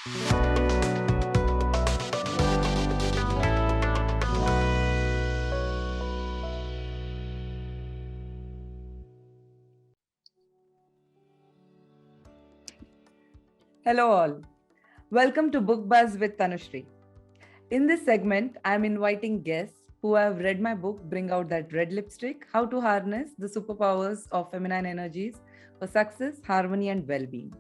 Hello, all. Welcome to Book Buzz with Tanushri. In this segment, I'm inviting guests who have read my book, Bring Out That Red Lipstick: How to Harness the Superpowers of Feminine Energies for Success, Harmony, and Well-Being.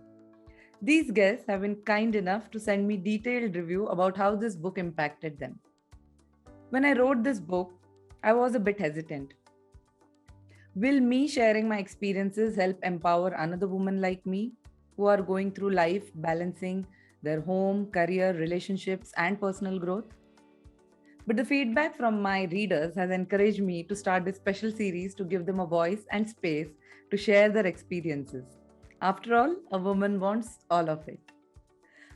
These guests have been kind enough to send me detailed review about how this book impacted them. When I wrote this book, I was a bit hesitant. Will me sharing my experiences help empower another woman like me who are going through life balancing their home, career, relationships, and personal growth? But the feedback from my readers has encouraged me to start this special series to give them a voice and space to share their experiences. After all, a woman wants all of it.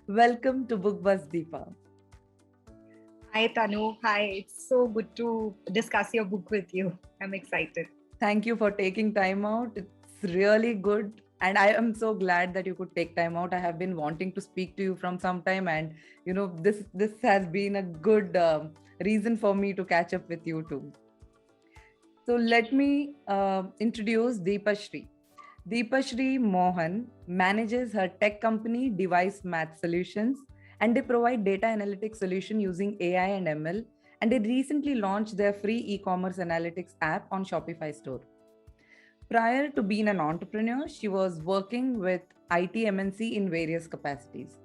Welcome to Book Buzz, Deepa. Hi, Tanu. Hi. It's so good to discuss your book with you. I'm excited. Thank you for taking time out. It's really good. And I am so glad that you could take time out. I have been wanting to speak to you from some time, and this has been a good reason for me to catch up with you too. So let me introduce Deepa Shri. Deepa Shri Mohan manages her tech company Device Math Solutions, and they provide data analytics solution using AI and ML. And they recently launched their free e-commerce analytics app on Shopify store. Prior to being an entrepreneur, she was working with IT MNC in various capacities.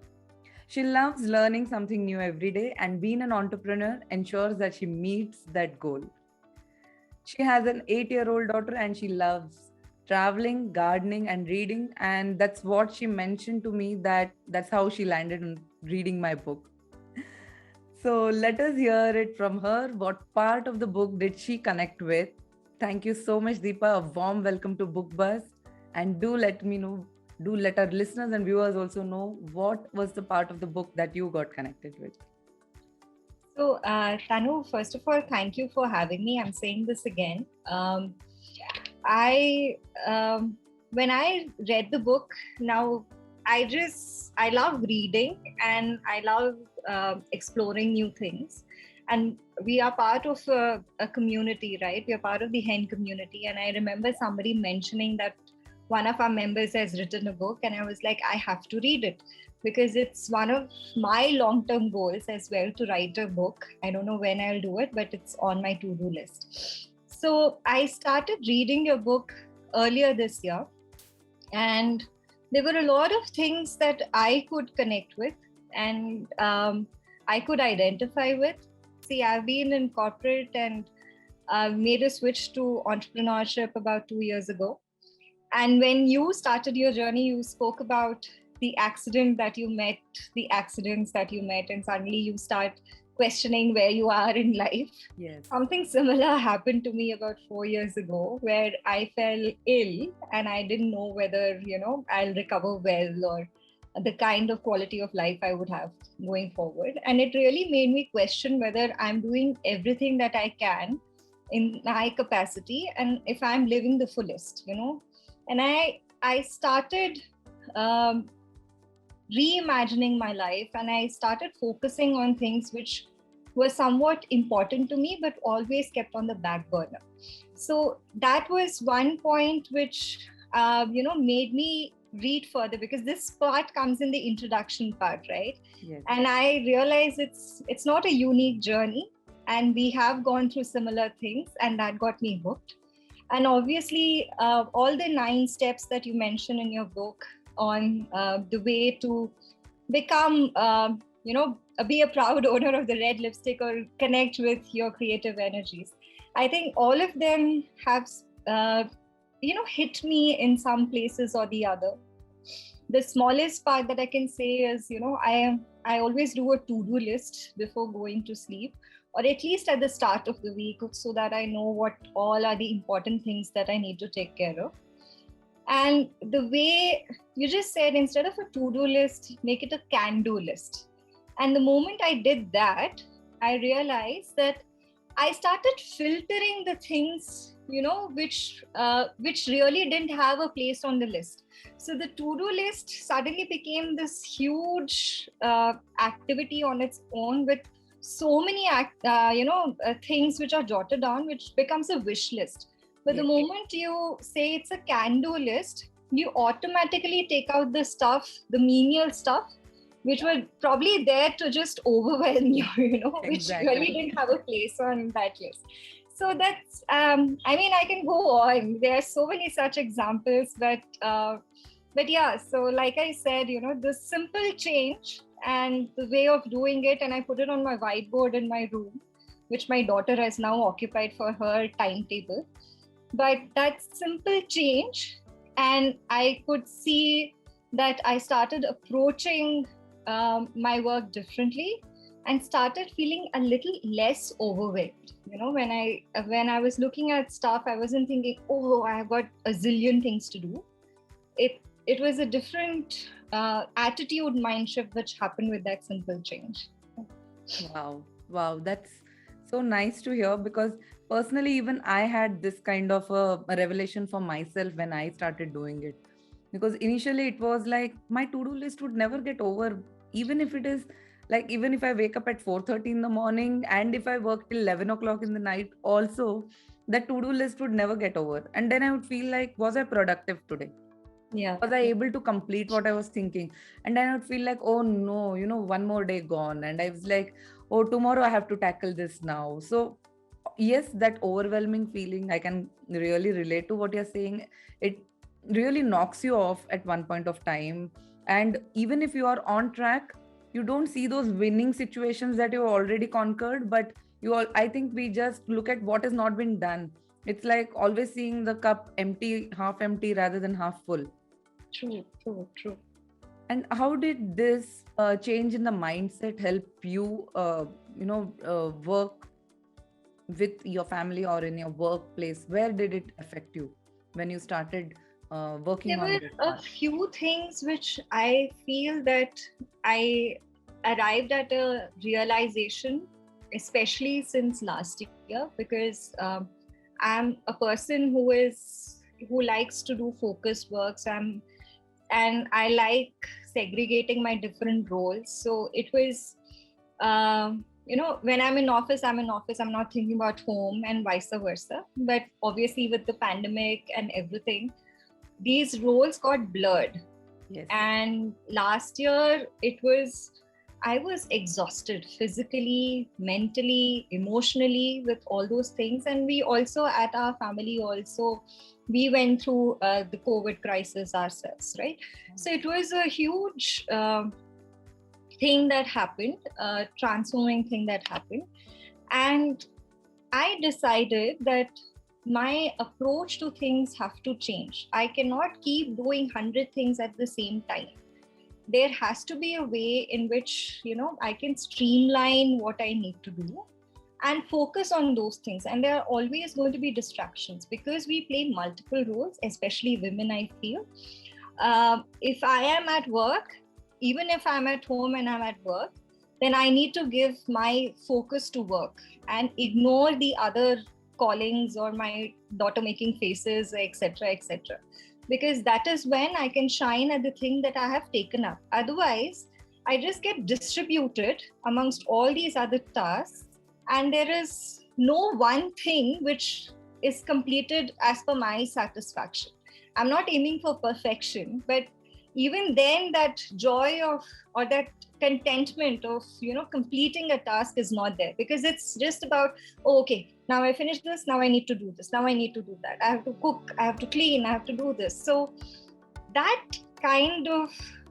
She loves learning something new every day, and being an entrepreneur ensures that she meets that goal. She has an 8-year-old daughter, and she loves traveling, gardening, and reading. And that's what she mentioned to me, that's how she landed on reading my book. So let us hear it from her. What part of the book did she connect with? Thank you so much, Deepa. A warm welcome to Book Buzz. And do let our listeners and viewers also know what was the part of the book that you got connected with. So, Tanu, first of all, thank you for having me. I'm saying this again. When I read the book, now I love reading and I love exploring new things. And we are part of a community, right? We are part of the hen community. And I remember somebody mentioning that one of our members has written a book, and I was like, I have to read it because it's one of my long-term goals as well to write a book. I don't know when I'll do it, but it's on my to-do list. So I started reading your book earlier this year, and there were a lot of things that I could connect with and I could identify with. See, I've been in corporate and made a switch to entrepreneurship about 2 years ago. And when you started your journey, you spoke about the accidents that you met, and suddenly you start questioning where you are in life. Yes. Something similar happened to me about 4 years ago, where I fell ill and I didn't know whether, I'll recover well or the kind of quality of life I would have going forward. And it really made me question whether I'm doing everything that I can in my capacity and if I'm living the fullest, And I started reimagining my life, and I started focusing on things which were somewhat important to me, but always kept on the back burner. So that was one point which, made me read further, because this part comes in the introduction part, right? Yes. And I realized it's not a unique journey, and we have gone through similar things, and that got me hooked. And obviously, all the 9 steps that you mentioned in your book on the way to become, be a proud owner of the red lipstick or connect with your creative energies. I think all of them have, hit me in some places or the other. The smallest part that I can say is, I always do a to-do list before going to sleep, or at least at the start of the week, so that I know what all are the important things that I need to take care of. And the way you just said, instead of a to-do list, make it a can-do list. And the moment I did that, I realized that I started filtering the things which really didn't have a place on the list. So the to-do list suddenly became this huge activity on its own, with so many things which are jotted down, which becomes a wish list. But the Yes. moment you say it's a can-do list, you automatically take out the stuff, the menial stuff, which were probably there to just overwhelm you, which really Exactly. didn't have a place on that list. So that's, I can go on. There are so many such examples, but yeah, so like I said, the simple change and the way of doing it, and I put it on my whiteboard in my room, which my daughter has now occupied for her timetable. But that simple change, and I could see that I started approaching my work differently and started feeling a little less overwhelmed. When I was looking at stuff, I wasn't thinking, oh, I've got a zillion things to do. It was a different attitude mind shift which happened with that simple change. Wow. Wow. That's so nice to hear, because personally, even I had this kind of a revelation for myself when I started doing it. Because initially it was like my to-do list would never get over, even if it is like, even if I wake up at 4:30 in the morning and if I work till 11 o'clock in the night, also that to-do list would never get over. And then I would feel like, was I productive today? Yeah. Was I able to complete what I was thinking? And then I would feel like, oh no, one more day gone. And I was like, oh, tomorrow I have to tackle this now. So, yes, that overwhelming feeling, I can really relate to what you're saying. It really knocks you off at one point of time. And even if you are on track, you don't see those winning situations that you already conquered, but I think we just look at what has not been done. It's like always seeing the cup empty, half empty rather than half full. True. And how did this change in the mindset help you, work with your family or in your workplace? Where did it affect you when you started working There on were this a part? few things which I feel that I arrived at a realization, especially since last year, because I'm a person who likes to do focus works. And I like segregating my different roles. So it was, when I'm in office, I'm in office. I'm not thinking about home and vice versa. But obviously, with the pandemic and everything, these roles got blurred. Yes. And last year, I was exhausted physically, mentally, emotionally with all those things. And we also, at our family, we went through the COVID crisis ourselves, right? So it was a huge thing that happened, transforming thing that happened. And I decided that my approach to things have to change. I cannot keep doing 100 things at the same time. There has to be a way in which, I can streamline what I need to do and focus on those things. And there are always going to be distractions because we play multiple roles, especially women, I feel. If I am at work, even if I'm at home and I'm at work, then I need to give my focus to work and ignore the other callings or my daughter making faces, etc., etc. Because that is when I can shine at the thing that I have taken up. Otherwise, I just get distributed amongst all these other tasks, and there is no one thing which is completed as per my satisfaction. I'm not aiming for perfection, but even then, that joy of, or that contentment of, completing a task is not there, because it's just about, oh, okay, now I finished this, now I need to do this, now I need to do that, I have to cook, I have to clean, I have to do this. So that kind of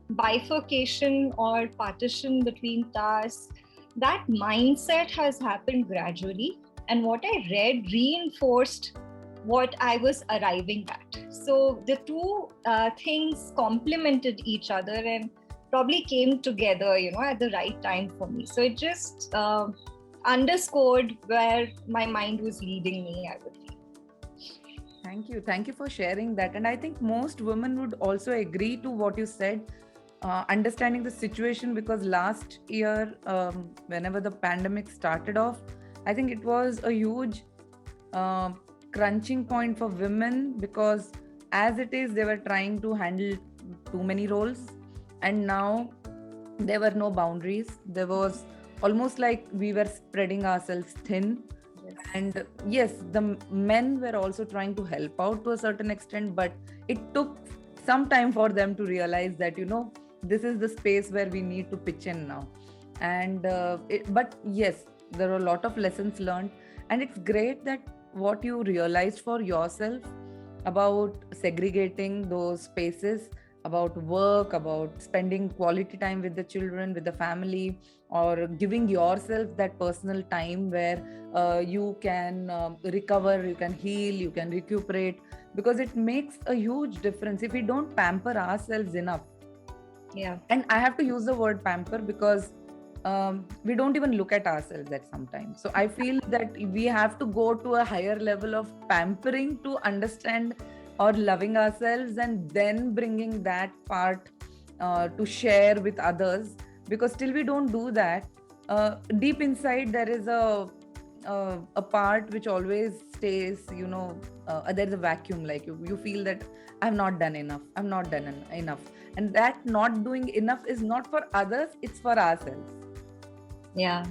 bifurcation or partition between tasks, that mindset has happened gradually. And what I read reinforced what I was arriving at. So the two things complemented each other and probably came together, at the right time for me. So it just underscored where my mind was leading me, I would feel. Thank you. Thank you for sharing that. And I think most women would also agree to what you said, understanding the situation, because last year, whenever the pandemic started off, I think it was a huge crunching point for women, because as it is, they were trying to handle too many roles, and now there were no boundaries. There was almost like we were spreading ourselves thin. Yes. And yes, the men were also trying to help out to a certain extent, but it took some time for them to realize that, this is the space where we need to pitch in now. And but yes, there are a lot of lessons learned, and it's great that what you realized for yourself about segregating those spaces, about work, about spending quality time with the children, with the family, or giving yourself that personal time where you can recover, you can heal, you can recuperate, because it makes a huge difference if we don't pamper ourselves enough. Yeah. And I have to use the word pamper because we don't even look at ourselves at some time. So I feel that we have to go to a higher level of pampering to understand or loving ourselves, and then bringing that part to share with others. Because till we don't do that, deep inside there is a part which always stays, there's a vacuum. Like you feel that I'm not done enough, I'm not done enough. And that not doing enough is not for others, it's for ourselves. Yeah.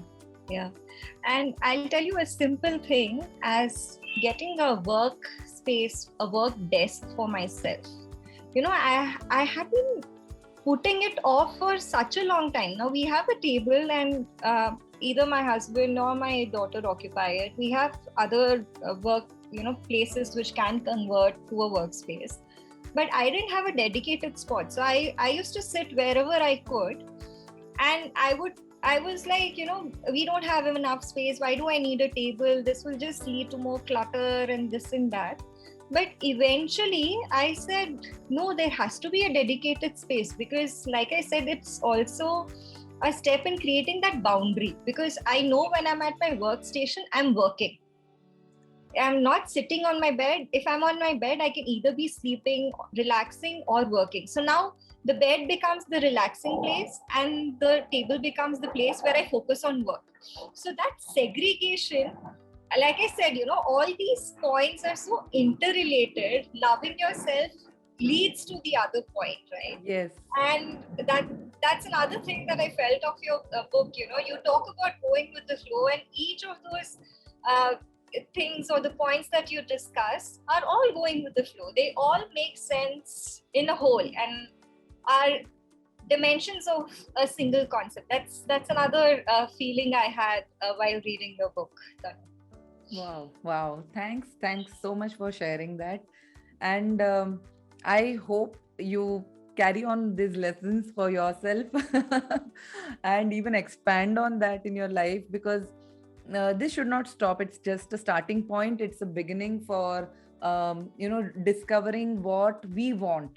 And I'll tell you a simple thing as getting a work space, a work desk for myself. I have been putting it off for such a long time. Now we have a table, and either my husband or my daughter occupy it. We have other work, places which can convert to a workspace. But I didn't have a dedicated spot. So I used to sit wherever I could. And I was like, we don't have enough space. Why do I need a table? This will just lead to more clutter and this and that. But eventually I said, no, there has to be a dedicated space, because like I said, it's also a step in creating that boundary, because I know when I'm at my workstation, I'm working. I'm not sitting on my bed. If I'm on my bed, I can either be sleeping, relaxing, or working. So now the bed becomes the relaxing place, and the table becomes the place where I focus on work. So that segregation, like I said, all these points are so interrelated. Loving yourself leads to the other point, right? Yes. And that's another thing that I felt of your book. You talk about going with the flow, and each of those things or the points that you discuss are all going with the flow. They all make sense in a whole and are dimensions of a single concept. That's another feeling I had while reading your book. Wow. Thanks so much for sharing that. And I hope you carry on these lessons for yourself and even expand on that in your life, because this should not stop. It's just a starting point. It's a beginning for discovering what we want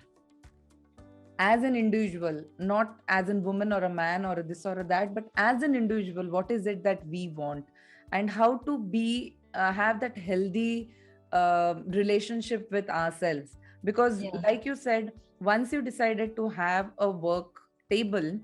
as an individual, not as a woman or a man or a this or a that, but as an individual, what is it that we want, and how to be have that healthy relationship with ourselves. Because like you said, once you decided to have a work table,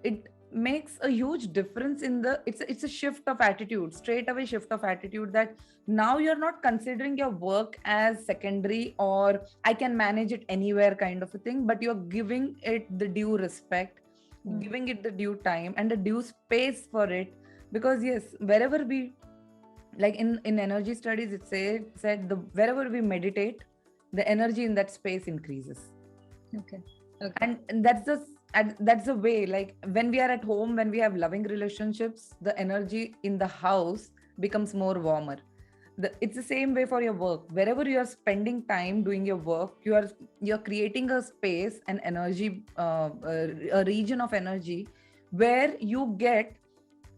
it makes a huge difference in it's a shift of attitude, straight away shift of attitude, that now you're not considering your work as secondary or I can manage it anywhere kind of a thing, but you're giving it the due respect, giving it the due time and the due space for it. Because yes, wherever we, like in energy studies, it said wherever we meditate, the energy in that space increases. Okay. And that's the way, like when we are at home, when we have loving relationships, the energy in the house becomes more warmer. It's the same way for your work. Wherever you are spending time doing your work, you're creating a space, an energy, a region of energy where you get,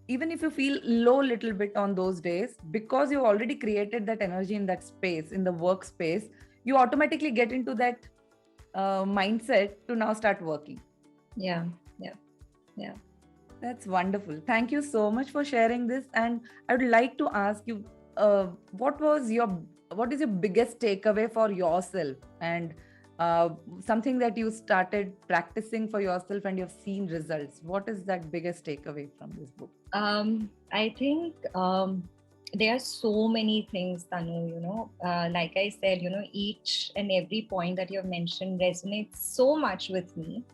even if you feel low little bit on those days, because you already created that energy in that space, in the workspace, you automatically get into that mindset to now start working. Yeah. That's wonderful. Thank you so much for sharing this. And I would like to ask you, what is your biggest takeaway for yourself, and something that you started practicing for yourself and you've seen results? What is that biggest takeaway from this book? I think There are so many things, Tanu, like I said, each and every point that you have mentioned resonates so much with me.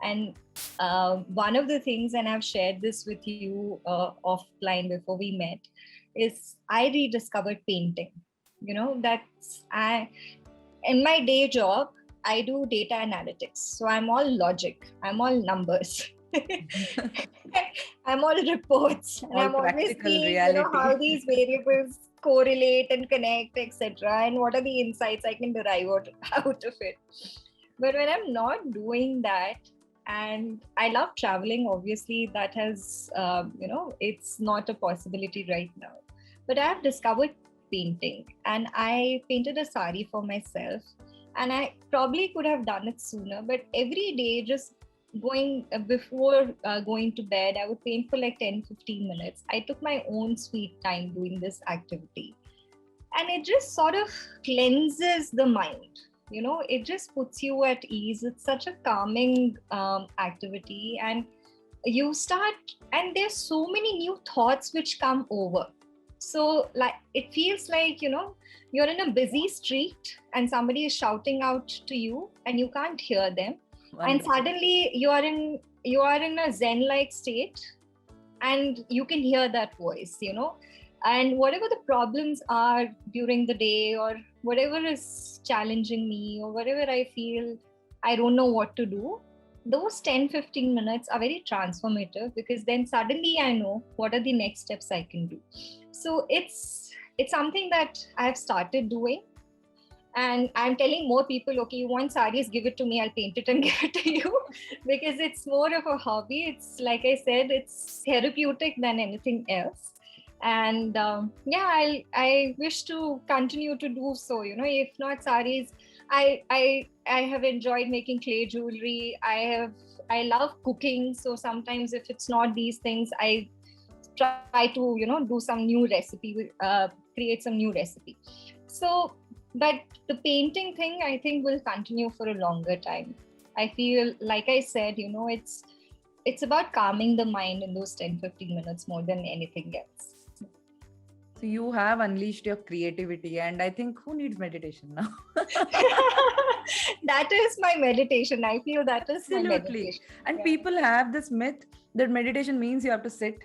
And one of the things, and I've shared this with you offline before we met, is I rediscovered painting. That's in my day job, I do data analytics. So I'm all logic, I'm all numbers. I'm all reports, and All I'm always practical seeing, reality. how these variables correlate and connect, etc., and what are the insights I can derive out of it. But when I'm not doing that, and I love traveling, obviously, that has, it's not a possibility right now. But I've discovered painting, and I painted a sari for myself. And I probably could have done it sooner, but every day, just going before going to bed, I would paint for like 10-15 minutes. I took my own sweet time doing this activity, and it just sort of cleanses the mind. It just puts you at ease. It's such a calming activity, and you start, and there's so many new thoughts which come over. So like it feels like, you're in a busy street and somebody is shouting out to you and you can't hear them. And Wonderful. suddenly you are in a zen like state, and you can hear that voice. And whatever the problems are during the day, or whatever is challenging me, or whatever I feel I don't know what to do, those 10-15 minutes are very transformative, because then suddenly I know what are the next steps I can do. So it's something that I've started doing. And I'm telling more people, okay, you want saris, give it to me, I'll paint it and give it to you. Because it's more of a hobby. It's, like I said, it's therapeutic than anything else. And I wish to continue to do so. If not saris, I have enjoyed making clay jewelry. I love cooking. So sometimes if it's not these things, I try to do some new recipe, create some new recipe. So, but the painting thing, I think, will continue for a longer time. I feel, like I said, it's about calming the mind in those 10-15 minutes more than anything else. So you have unleashed your creativity, and I think who needs meditation now? That is my meditation. I feel that is my Absolutely. meditation. And Yeah. people have this myth that meditation means you have to sit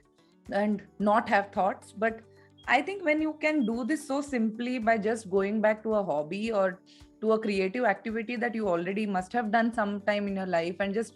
and not have thoughts. But I think when you can do this so simply by just going back to a hobby or to a creative activity that you already must have done sometime in your life, and just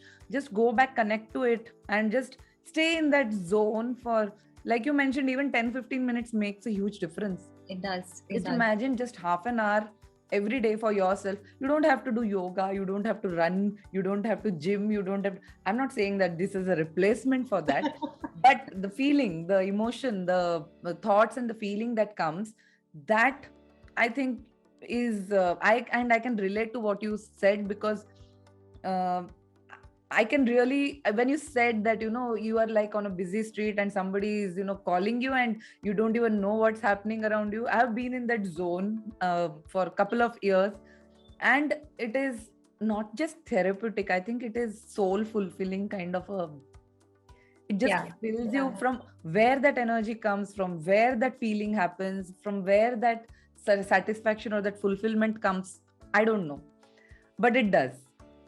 go back, connect to it, and just stay in that zone for, like you mentioned, even 10-15 minutes makes a huge difference. It does. Just imagine just half an hour every day for yourself. You don't have to do yoga, you don't have to run, you don't have to gym, you don't have, I'm not saying that this is a replacement for that, but the feeling, the emotion, the thoughts and the feeling that comes, that I think is I can relate to what you said, because uh, I can really, when you said that, you are like on a busy street and somebody is, calling you and you don't even know what's happening around you. I have been in that zone for a couple of years, and it is not just therapeutic. I think it is soul fulfilling kind of it just fills you from where that energy comes from, where that feeling happens, from where that satisfaction or that fulfillment comes. I don't know, but it does.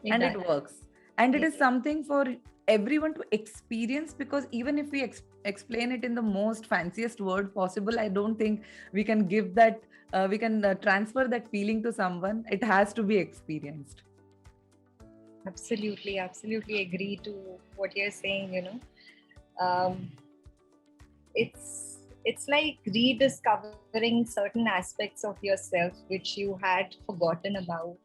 It works. And it is something for everyone to experience, because even if we explain it in the most fanciest word possible, I don't think we can give that, we can transfer that feeling to someone. It has to be experienced. Absolutely agree to what you're saying. It's like rediscovering certain aspects of yourself which you had forgotten about.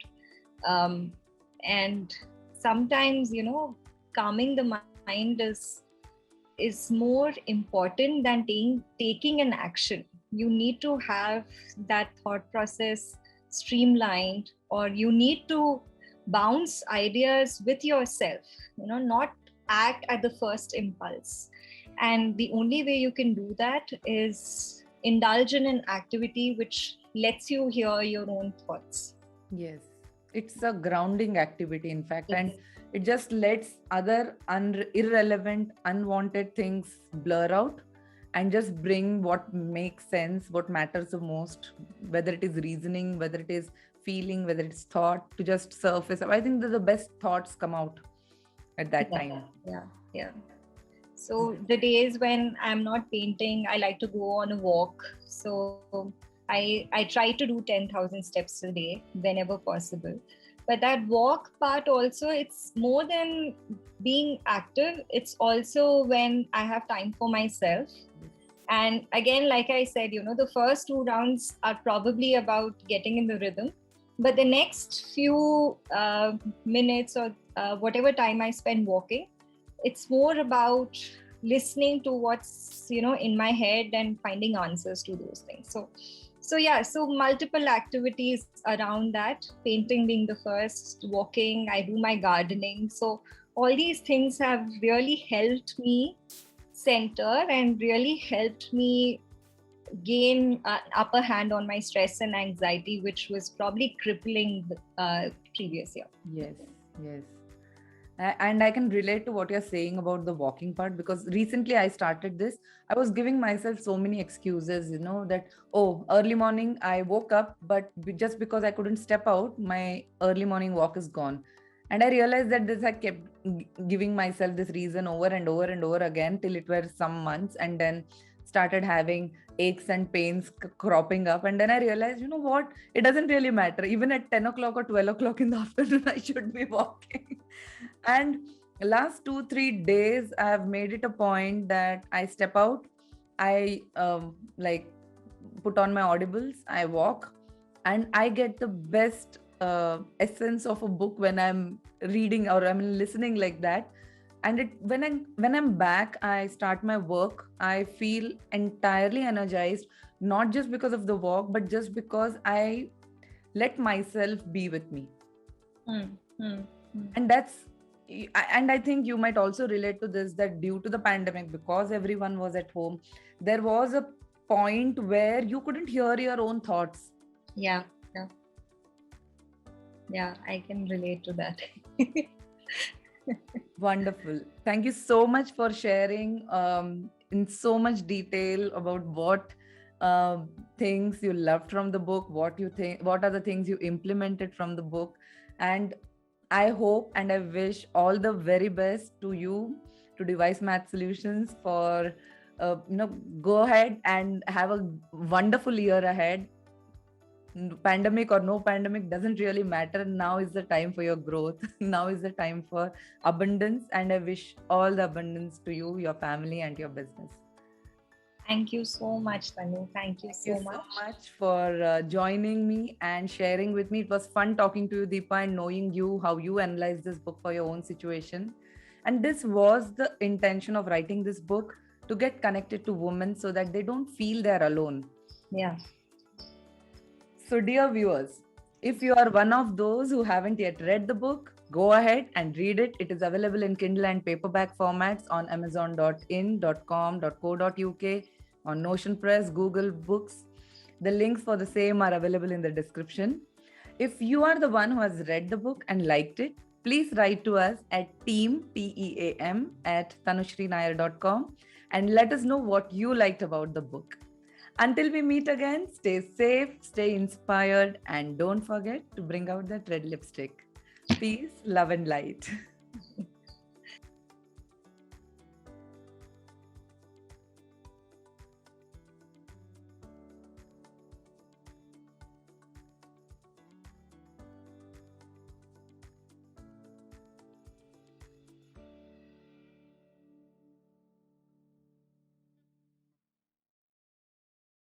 And sometimes, calming the mind is more important than taking an action. You need to have that thought process streamlined, or you need to bounce ideas with yourself, not act at the first impulse. And the only way you can do that is indulge in an activity which lets you hear your own thoughts. Yes, it's a grounding activity, in fact, and it just lets other irrelevant, unwanted things blur out, and just bring what makes sense, what matters the most, whether it is reasoning, whether it is feeling, whether it's thought, to just surface. I think that the best thoughts come out at that time. Yeah. So the days when I'm not painting, I like to go on a walk. So I try to do 10,000 steps a day whenever possible. But that walk part also, it's more than being active. It's also when I have time for myself. And again, like I said, the first 2 rounds are probably about getting in the rhythm. But the next few minutes or whatever time I spend walking, it's more about listening to what's in my head and finding answers to those things. So multiple activities around that, painting being the first, walking, I do my gardening. So all these things have really helped me center and really helped me gain an upper hand on my stress and anxiety, which was probably crippling the previous year. Yes. And I can relate to what you're saying about the walking part, because recently I started this. I was giving myself so many excuses, that, early morning I woke up, but just because I couldn't step out, my early morning walk is gone. And I realized that this I kept giving myself this reason over and over and over again till it were some months, and then started having aches and pains cropping up. And then I realized, what? It doesn't really matter. Even at 10 o'clock or 12 o'clock in the afternoon, I should be walking. And last 2-3 days, I have made it a point that I step out, I put on my audibles, I walk, and I get the best essence of a book when I'm reading or I'm listening like that. And when I'm back, I start my work, I feel entirely energized, not just because of the walk, but just because I let myself be with me. And I think you might also relate to this, that due to the pandemic, because everyone was at home, there was a point where you couldn't hear your own thoughts. Yeah, I can relate to that. Wonderful. Thank you so much for sharing in so much detail about what things you loved from the book, what are the things you implemented from the book. And I hope and I wish all the very best to you, to Device Math Solutions, for go ahead and have a wonderful year ahead. Pandemic or no pandemic doesn't really matter. Now is the time for your growth. Now is the time for abundance, and I wish all the abundance to you, your family, and your business. Thank you so much, Tanu. Thank you so much for joining me and sharing with me. It was fun talking to you, Deepa, and knowing you, how you analyze this book for your own situation. And this was the intention of writing this book, to get connected to women so that they don't feel they're alone. Yeah. So, dear viewers, if you are one of those who haven't yet read the book, go ahead and read it. It is available in Kindle and paperback formats on amazon.in.com.co.uk, on Notion Press, Google Books. The links for the same are available in the description. If you are the one who has read the book and liked it, please write to us at team@tanushrinayar.com and let us know what you liked about the book. Until we meet again, stay safe, stay inspired, and don't forget to bring out that red lipstick. Peace, love, and light.